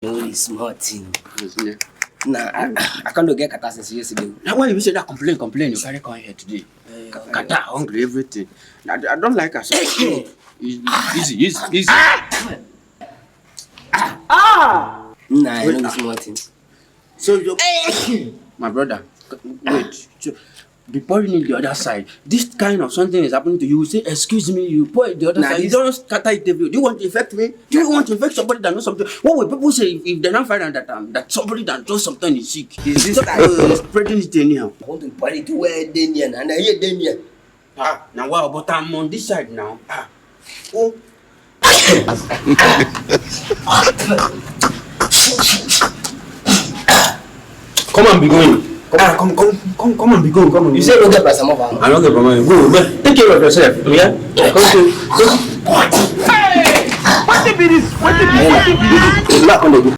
No, small thing. Nah, I can't get kata since yesterday. Now why you say that complain, you carry come here today? Kata, hungry, everything. I don't like us. Easy. Nah, no small thing. So you, my brother, wait. So, before you need the other side, this kind of something is happening to you. You say, excuse me, you point the other side. You don't scatter it. Do you want to infect me? Do you want to infect somebody that knows something? What will people say if they're not finding that somebody that knows something is sick? Is this like spreading it anyhow? I want to party to where Damien and I hear Damien. Now what? But I'm on this side now. Oh. Come on, be going. Come on, be going. Come on. You say no get plus some of I don't get from my go, but take care of yourself. Yeah. Go. Hey! What the be this?